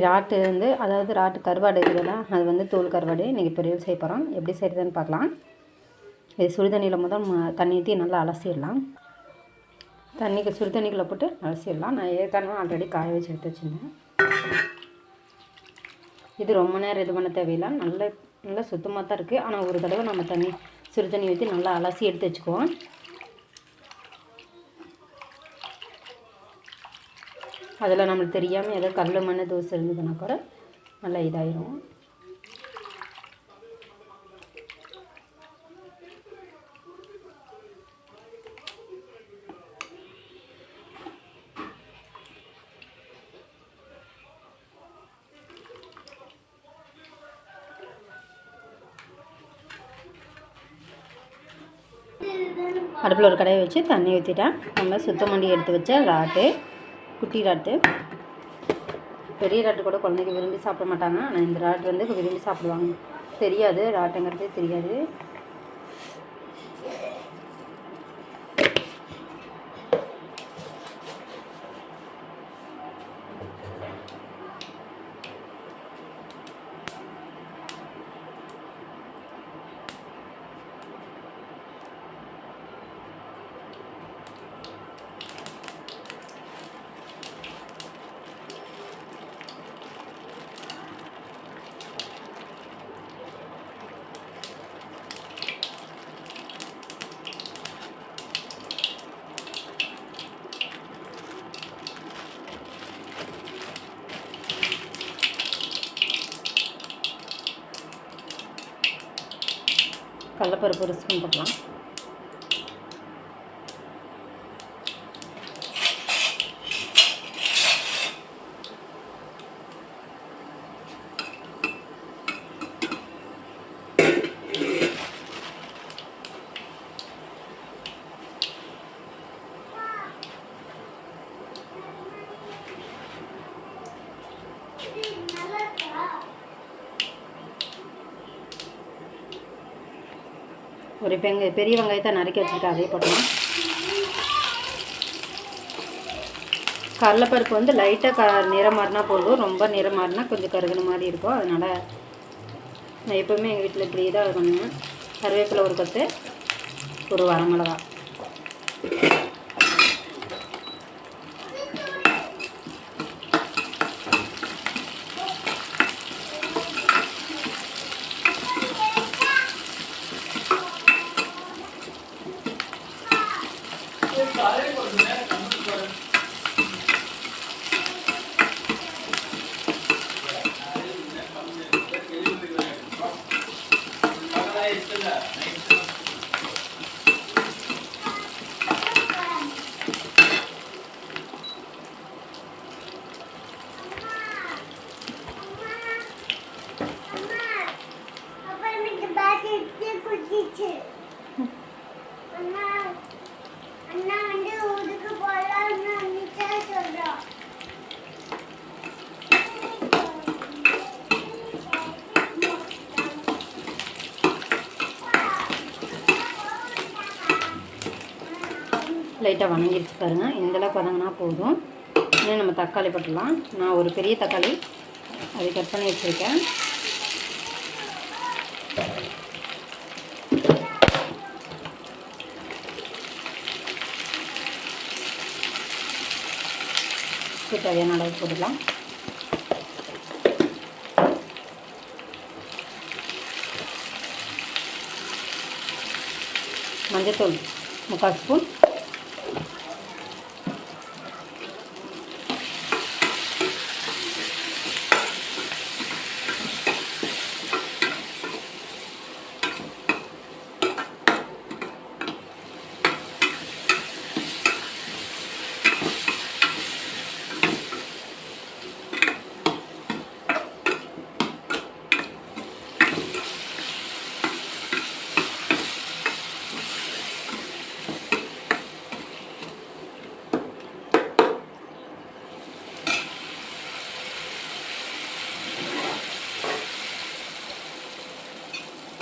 Rot வந்து அதாவது rot கருவாடு இருக்குதுல்ல, அது வந்து தோல் கருவாடு இன்றைக்கி பொரியல் செய்ய போகிறோம். எப்படி செய்கிறதுன்னு பார்க்கலாம். இது சுடுதண்ணியில் முதல் தண்ணி ஊற்றி நல்லா அலசிடலாம். சுடுதண்ணிக்குள்ளே போட்டு அலசிடலாம். நான் ஏற்கனவே ஆல்ரெடி காய வச்சு எடுத்து வச்சுருந்தேன். இது ரொம்ப நேரம் இது பண்ண தேவையில்லை. நல்லா சுத்தமாக தான் இருக்குது. ஆனால் ஒரு தடவை நம்ம சுடுதண்ணி ஊற்றி நல்லா அலசி எடுத்து வச்சுக்குவோம். அதில் நம்மளுக்கு தெரியாமல் ஏதோ கல் மண் தூசு இருந்ததுன்னா கூட நல்லா இதாயிரும். அடுப்பில் ஒரு கடையை வச்சு தண்ணி ஊற்றிட்டேன். நம்ம சுத்தம் பண்ணி எடுத்து வச்ச ராட்டு, குட்டி ராட்டு. பெரிய ராட்டு கூட குழந்தைங்க விரும்பி சாப்பிட மாட்டாங்க. ஆனால் இந்த ராட்டு வந்து விரும்பி சாப்பிடுவாங்க. தெரியாது, ராட்டுங்கிறது தெரியாது. கடலைப்பருப்பு ஒரு ஸ்பூன் போடலாம். ஒரு பெரிய வெங்காயத்தை நறுக்கி வச்சுருக்கேன், அதே போட்டலாம். கடலைப்பருப்பு வந்து லைட்டாக நிறம் மாறினா போதும். ரொம்ப நிறம் மாறினா கொஞ்சம் கருகுன மாதிரி இருக்கும். அதனால் நான் எப்போவுமே எங்கள் வீட்டில் இப்படி தான் பண்ணுவேன். கருவேப்பிலை ஒரு கொத்து, ஒரு வரமிளகா. லைட்டாக வணங்கிடுச்சு பாருங்கள். இந்தளவுக்கு வதங்கினா போதும். இன்னும் நம்ம தக்காளி போட்டுடலாம். நான் ஒரு பெரிய தக்காளி அதை கட் பண்ணி வச்சுருக்கேன். தேவையான அளவு போட்டுக்கலாம். மஞ்சத்தூள் 3/4 ஸ்பூன்.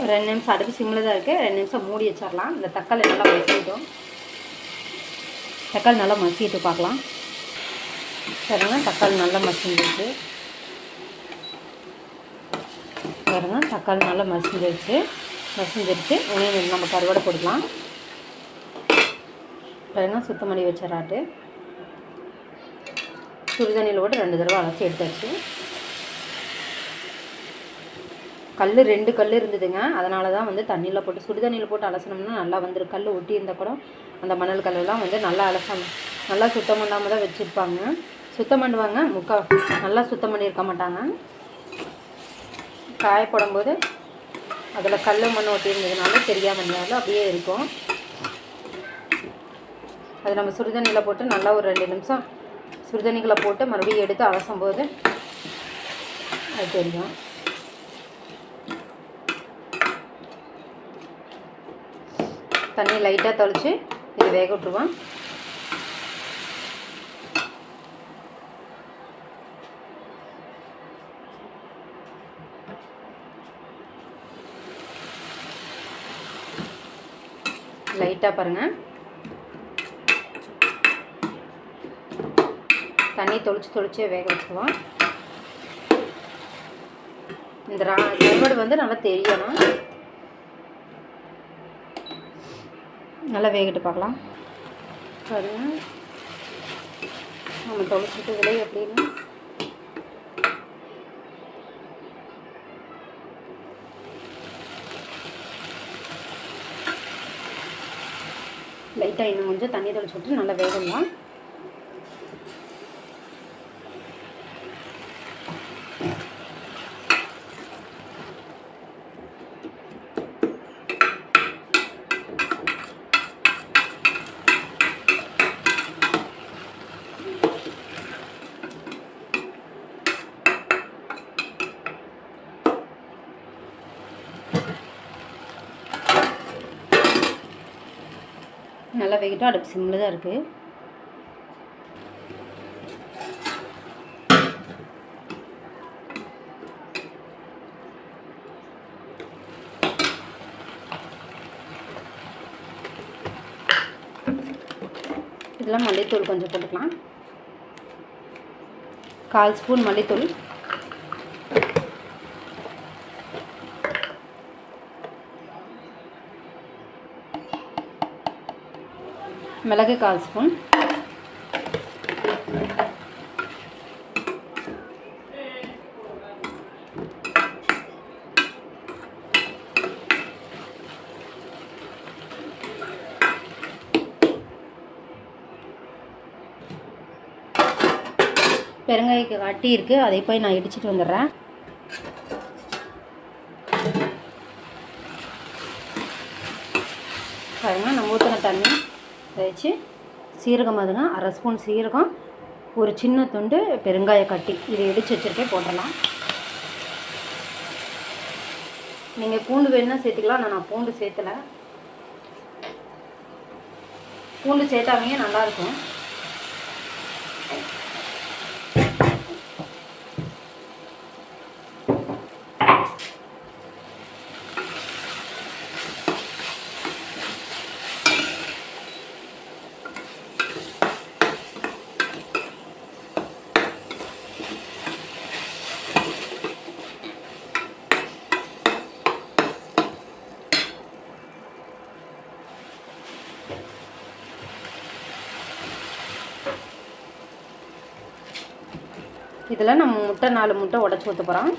ஒரு 2 நிமிஷம் அடுப்பு சிம்மில் தான் இருக்குது. 2 நிமிஷம் மூடி வச்சிடலாம். இந்த தக்காளி நல்லா மசிக்கிட்டோம். தக்காளி நல்லா மசிக்கிட்டு பார்க்கலாம். சரிங்க, தக்காளி நல்லா மசிஞ்சிருக்கு. பாருங்கள் தக்காளி நல்லா மசிஞ்சிருச்சு. நம்ம கருவாடை போடலாம். பாருங்கள் சுத்தம் பண்ணி வச்ச ராட்டு சுடுதண்ணியில் போட்டு 2 தடவை அலசி எடுத்தாச்சு. கல் 2 கல் இருந்ததுங்க, அதனால தான் வந்து தண்ணியில் போட்டு சுடுதண்ணியில் போட்டு அலசனோம்னா நல்லா வந்துடும். கல் ஒட்டி இருந்தால் கூட அந்த மணல் கல்லெல்லாம் வந்து நல்லா சுத்தம் பண்ணாமல் தான் வச்சுருப்பாங்க. சுத்தம் பண்ணுவாங்க, நல்லா சுத்தம் பண்ணியிருக்க மாட்டாங்க. காயப்படும் போது அதில் கல் மண் ஒட்டி இருந்ததுனால தெரியாமல் இருந்தாலும் அப்படியே இருக்கும். அது நம்ம சுடுதண்ணியில் போட்டு நல்லா ஒரு 2 நிமிஷம் சுடுதண்ணிகளை போட்டு மறுபடியும் எடுத்து அலசும் போது அது தெரியும். தண்ணி லைட்டாக தெளித்து இது வேக விட்டுருவோம். லைட்டாக பாருங்கள் தண்ணி தொளிச்சு வேக வச்சுருவோம். இந்த கருவாடு வந்து நல்லா தெரியணும். நல்லா வேகிட்டு பார்க்கலாம். பாருங்கள் நம்ம தொளிச்சிட்டு விலை எப்படின்னா லைட்டாக இன்னும் கொஞ்சம் தண்ணி தெளிச்சு விட்டு நல்லா வேகலாம். நல்லா வேகிட்டோம். அடுப்பு சிம்மில் தான் இருக்குது. இதெல்லாம் மல்லித்தூள் கொஞ்சம் போட்டுக்கலாம். 1/4 ஸ்பூன் மல்லித்தூள், மிளகு 1/4 ஸ்பூன், பெருங்காய்க்கு வட்டி இருக்குது, அதை போய் நான் இடிச்சிட்டு வந்துடுறேன். பாருங்கள் நம்ம ஊற்றின தண்ணி வச்சு சீரகம் அதுங்க 1/2 ஸ்பூன் சீரகம், ஒரு சின்ன துண்டு பெருங்காய கட்டி இதை இடித்து வச்சுருக்கேன் போட்டுடலாம். நீங்கள் பூண்டு வேணுன்னா சேர்த்துக்கலாம். நான் பூண்டு சேர்த்தலை. பூண்டு சேர்த்தாமையே நல்லாயிருக்கும். இதில் நம்ம 4 முட்டை உடச்சி ஊற்ற போகிறோம்.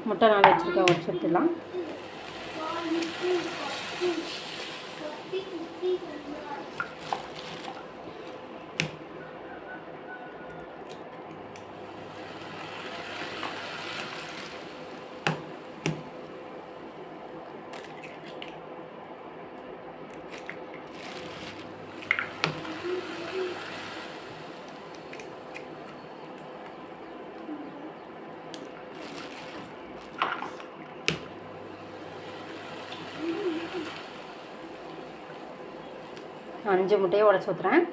முட்டை 4 வச்சுருக்கேன், உடச்சி ஊற்றிடலாம். நான் 5 முட்டையை உடச்சி ஊற்றுறேன்.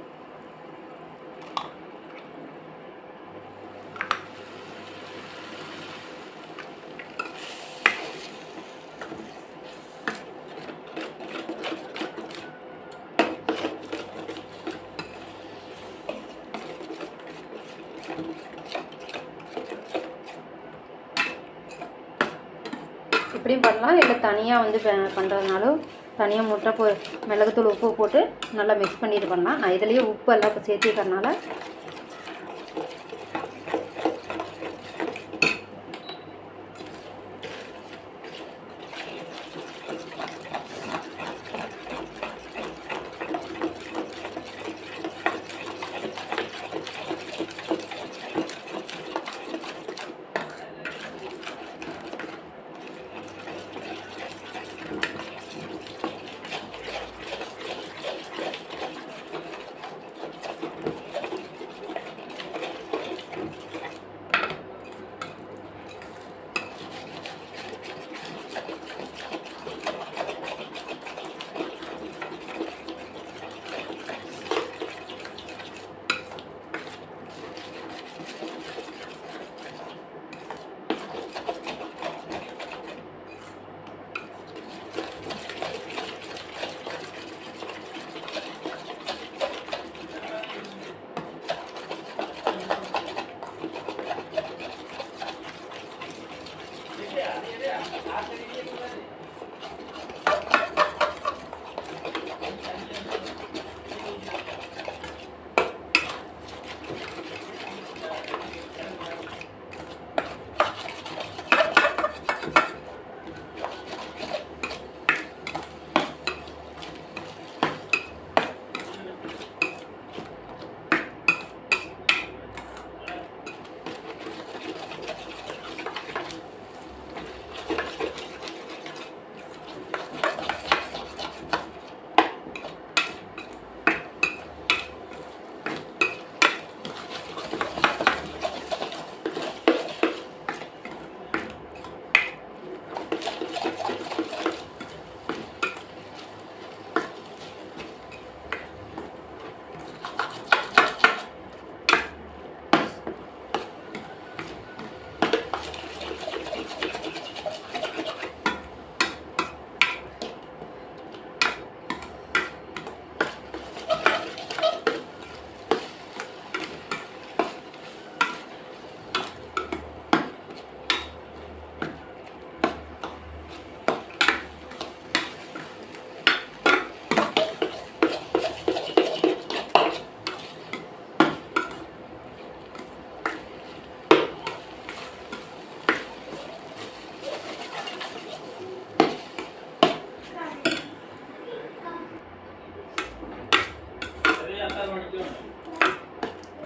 இப்படியும் பண்ணலாம், இல்லை தனியாக வந்து பண்ணுறதுனாலும் தனியாக முட்டை மிளகுத்தூள் உப்பு போட்டு நல்லா மிக்ஸ் பண்ணிட்டு பண்ணலாம். நான் இதுலேயே உப்பு எல்லாம் இப்போ சேர்த்திக்கிறனால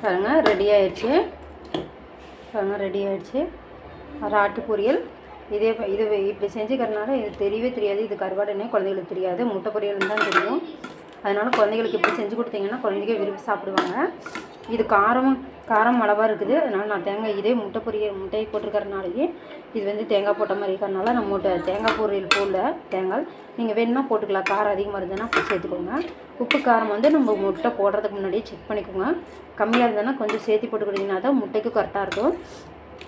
பாருங்கள் ரெடி ஆயிடுச்சு. பாருங்கள் ரெடி ஆயிடுச்சு ராட்டு பொரியல். இது இப்படி செஞ்சுக்கிறதுனால இது தெரியவே தெரியாது, இது கருவாடுன்னே குழந்தைகளுக்கு தெரியாது, முட்டை பொரியல்னு தான் தெரியும். அதனால் குழந்தைகளுக்கு இப்படி செஞ்சு கொடுத்தீங்கன்னா குழந்தைங்க விரும்பி சாப்பிடுவாங்க. இது காரம் அளவாக இருக்குது. அதனால் நான் இதே முட்டையை போட்டிருக்கறனாலேயே இது வந்து தேங்காய் போட்ட மாதிரி இருக்கிறனால நான் தேங்காய் பொரியல் போடல. தேங்காய் நீங்கள் வேணும்னா போட்டுக்கலாம், காரம் அதிகமாக இருந்ததுன்னா சேர்த்துக்கோங்க. உப்பு காரம் வந்து நம்ம முட்டை போடுறதுக்கு முன்னாடியே செக் பண்ணிக்கோங்க. கம்மியாக இருந்ததுன்னா கொஞ்சம் சேர்த்து போட்டுக்கிட்டிங்கன்னா தான் முட்டைக்கு கரெக்டாக இருக்கும்.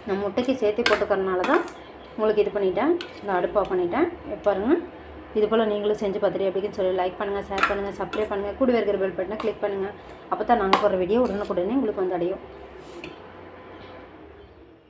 நான் முட்டைக்கு சேர்த்து போட்டுக்கிறதுனால தான் உங்களுக்கு இது பண்ணிட்டேன். நான் அடுப்பு ஆஃப் பண்ணிட்டேன். பாருங்கள், இது போல் நீங்களும் செஞ்சு பார்த்துட்டு எப்படின்னு சொல்லி லைக் பண்ணுங்கள், ஷேர் பண்ணுங்கள், சப்ஸ்கிரைப் பண்ணுங்கள், கூடவே இருக்கிற பெல் பட்டனை கிளிக் பண்ணுங்கள். அப்போ தான் நாங்கள் போடுற வீடியோ உடனுக்குடனே உங்களுக்கு வந்து அடையும்.